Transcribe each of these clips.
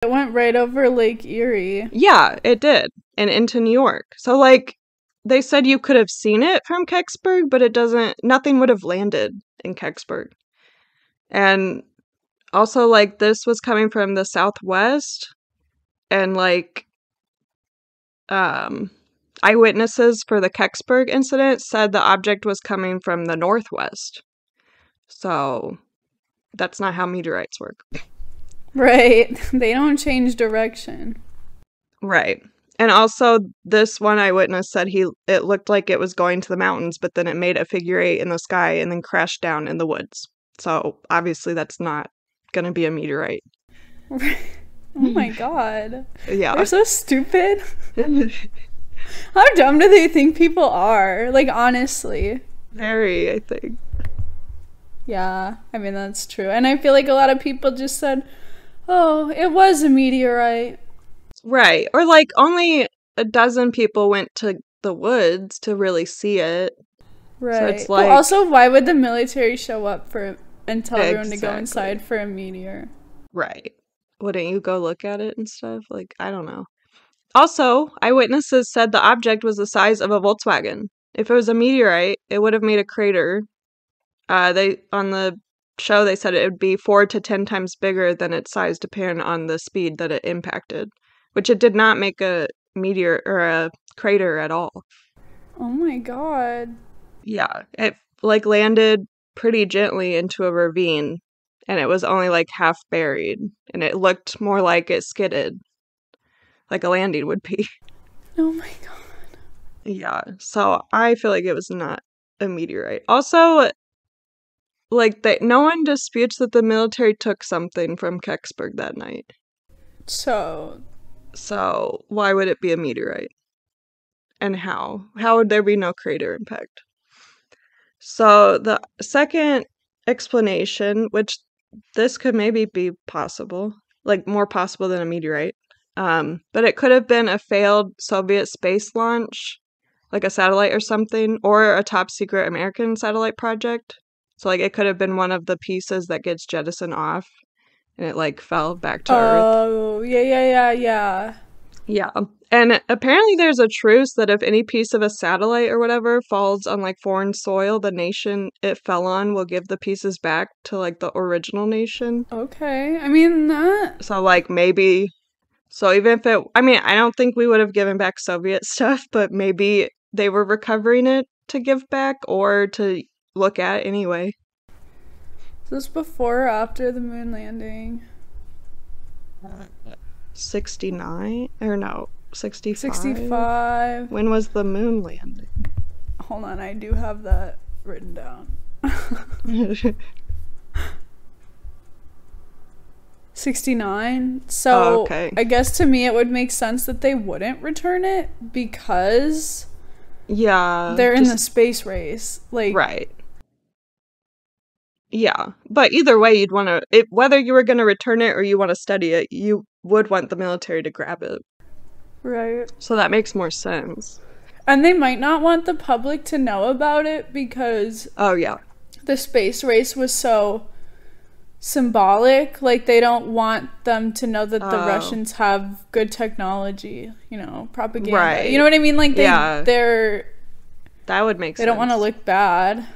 It went right over Lake Erie. Yeah, it did. And into New York. So, like, they said you could have seen it from Kecksburg, but nothing would have landed in Kecksburg. And also, like, this was coming from the southwest, and, like, eyewitnesses for the Kecksburg incident said the object was coming from the northwest. So, that's not how meteorites work. Right. They don't change direction. Right. And also, this one eyewitness said it looked like it was going to the mountains, but then it made a figure 8 in the sky and then crashed down in the woods. So, obviously, that's not going to be a meteorite. Oh my god. Yeah. They're so stupid. How dumb do they think people are? Like, honestly. Very, I think. Yeah, I mean, that's true. And I feel like a lot of people just said, oh, it was a meteorite. Right. Or, like, only a dozen people went to the woods to really see it. Right. So it's like... Well, also, why would the military show up and tell everyone to go Exactly. inside for a meteor? Right. Wouldn't you go look at it and stuff? Like, I don't know. Also, eyewitnesses said the object was the size of a Volkswagen. If it was a meteorite, it would have made a crater. On the show, they said it would be 4 to 10 times bigger than its size, depending on the speed that it impacted. Which it did not make a meteor or a crater at all. Oh my god. Yeah, it like landed pretty gently into a ravine, and it was only like half buried, and it looked more like it skidded, like a landing would be. Oh my god. Yeah, so I feel like it was not a meteorite. Also, like no one disputes that the military took something from Kecksburg that night. So why would it be a meteorite? And how? How would there be no crater impact? So the second explanation, which this could maybe be possible, like more possible than a meteorite, but it could have been a failed Soviet space launch, like a satellite or something, or a top secret American satellite project. So like it could have been one of the pieces that gets jettisoned off and it like fell back to Earth. Oh, yeah. Yeah. And apparently there's a truce that if any piece of a satellite or whatever falls on like foreign soil, the nation it fell on will give the pieces back to like the original nation. Okay. I mean, that... So like maybe... So even if I don't think we would have given back Soviet stuff, but maybe they were recovering it to give back or to look at anyway. Is this before or after the moon landing? 69? Or no, 65? 65. When was the moon landing? Hold on, I do have that written down. 69. So okay. I guess to me it would make sense that they wouldn't return it because they're in the space race. Like, right. Yeah, but either way, you'd want to, whether you were going to return it or you want to study it, you would want the military to grab it. Right. So that makes more sense. And they might not want the public to know about it because the space race was so symbolic. Like, they don't want them to know that the Russians have good technology, propaganda. Right. You know what I mean? Like, they're... That would make sense. They don't want to look bad.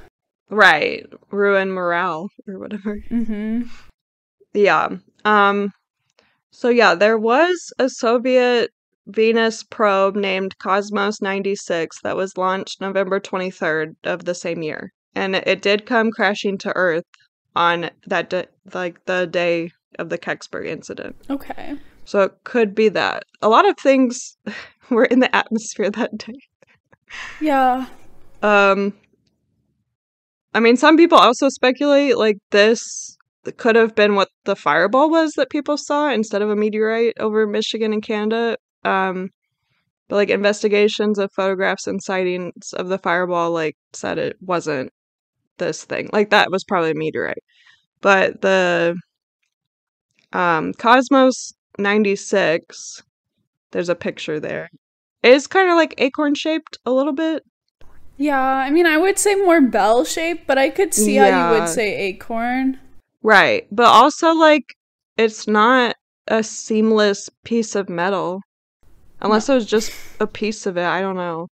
Right. Ruin morale or whatever. Mm-hmm. Yeah. So yeah, there was a Soviet Venus probe named Cosmos 96 that was launched November 23rd of the same year. And it did come crashing to Earth on that day, like the day of the Kecksburg incident. Okay. So it could be that. A lot of things were in the atmosphere that day. Yeah. I mean, some people also speculate, like, this could have been what the fireball was that people saw instead of a meteorite over Michigan and Canada. But, like, investigations of photographs and sightings of the fireball, like, said it wasn't this thing. Like, that was probably a meteorite. But the Cosmos 96, there's a picture there, is kind of, like, acorn-shaped a little bit. Yeah, I mean, I would say more bell-shaped, but I could see how you would say acorn. Right, but also, like, it's not a seamless piece of metal. Unless it was just a piece of it, I don't know.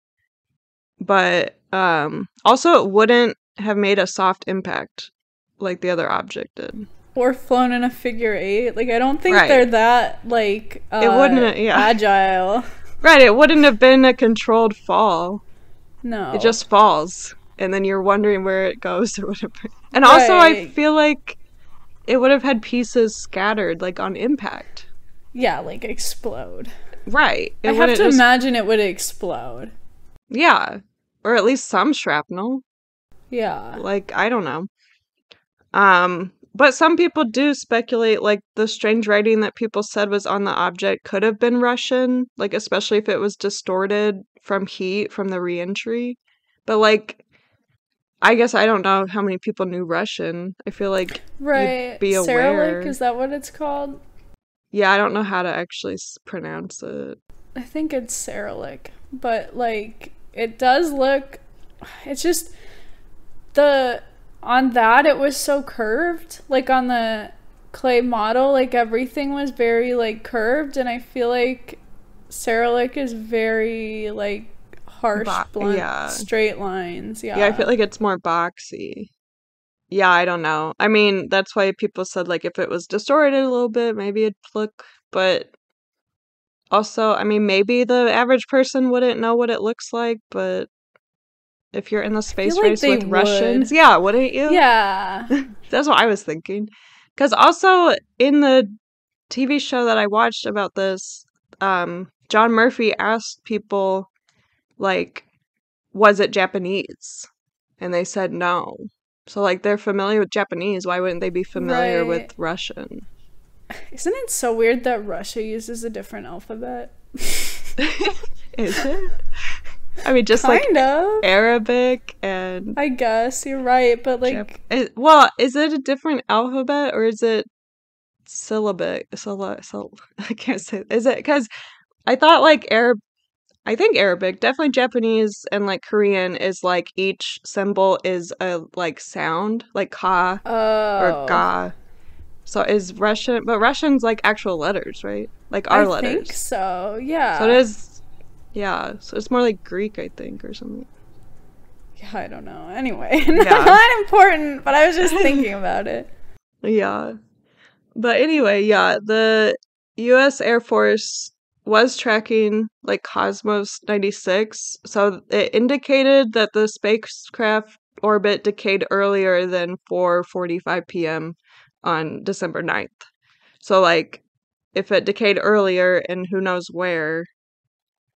But also it wouldn't have made a soft impact like the other object did. Or flown in a figure 8. Like, I don't think they're that, like, it wouldn't, agile. Right, it wouldn't have been a controlled fall. No. It just falls. And then you're wondering where it goes or whatever. And also, I feel like it would have had pieces scattered, like, on impact. Yeah, like, explode. Right. I have to imagine it would explode. Yeah. Or at least some shrapnel. Yeah. Like, I don't know. But some people do speculate, like, the strange writing that people said was on the object could have been Russian, like, especially if it was distorted from heat from the re-entry. But, like, I guess I don't know how many people knew Russian. I feel like you'd be aware. Cyrillic, is that what it's called? Yeah, I don't know how to actually pronounce it. I think it's Cyrillic. But, like, it does look... It's just... On that, it was so curved. Like, on the clay model, like, everything was very, like, curved. And I feel like Cyrillic is very, like, harsh, blunt, straight lines. Yeah. Yeah, I feel like it's more boxy. Yeah, I don't know. I mean, that's why people said, like, if it was distorted a little bit, maybe it'd look, but also, I mean, maybe the average person wouldn't know what it looks like, but if you're in the space race with Russians, yeah, wouldn't you? Yeah. That's what I was thinking. Because also, in the TV show that I watched about this, John Murphy asked people, like, was it Japanese? And they said no. So, like, they're familiar with Japanese. Why wouldn't they be familiar with Russian? Isn't it so weird that Russia uses a different alphabet? Is it? I mean, just kind of. Arabic and... I guess, you're right, but, like... is it a different alphabet, or is it syllabic? I can't say... Is it... Because I thought, like, I think Arabic, definitely Japanese and, like, Korean is, like, each symbol is a, like, sound, like ka or ga. So is Russian, but Russian's, like, actual letters, right? Like, our letters. I think so, yeah. So it is, yeah, so it's more like Greek, I think, or something. Yeah, I don't know. Anyway, not important, but I was just thinking about it. Yeah. But anyway, yeah, the U.S. Air Force was tracking, like, Cosmos 96, so it indicated that the spacecraft orbit decayed earlier than 4:45 p.m. on December 9th. So, like, if it decayed earlier and who knows where,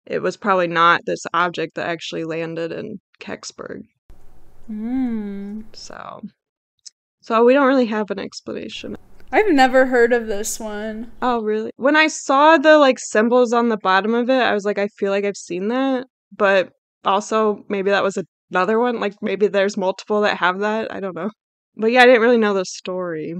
it was probably not this object that actually landed in Kecksburg. So we don't really have an explanation. I've never heard of this one. Oh, really? When I saw the, like, symbols on the bottom of it, I was like, I feel like I've seen that. But also, maybe that was another one. Like, maybe there's multiple that have that. I don't know. But yeah, I didn't really know the story.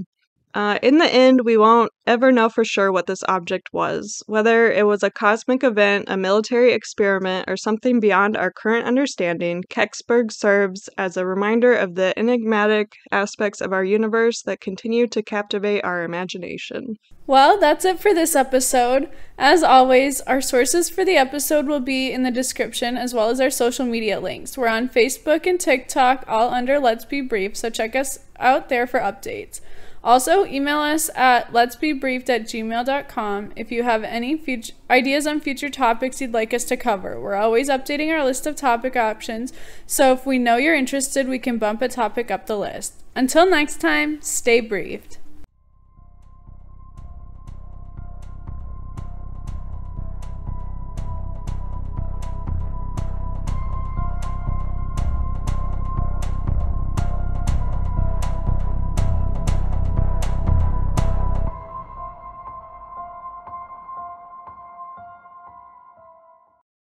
In the end, we won't ever know for sure what this object was. Whether it was a cosmic event, a military experiment, or something beyond our current understanding, Kecksburg serves as a reminder of the enigmatic aspects of our universe that continue to captivate our imagination. Well, that's it for this episode. As always, our sources for the episode will be in the description, as well as our social media links. We're on Facebook and TikTok, all under Let's Be Brief, so check us out there for updates. Also, email us at letsbebriefed@gmail.com if you have any ideas on future topics you'd like us to cover. We're always updating our list of topic options, so if we know you're interested, we can bump a topic up the list. Until next time, stay briefed.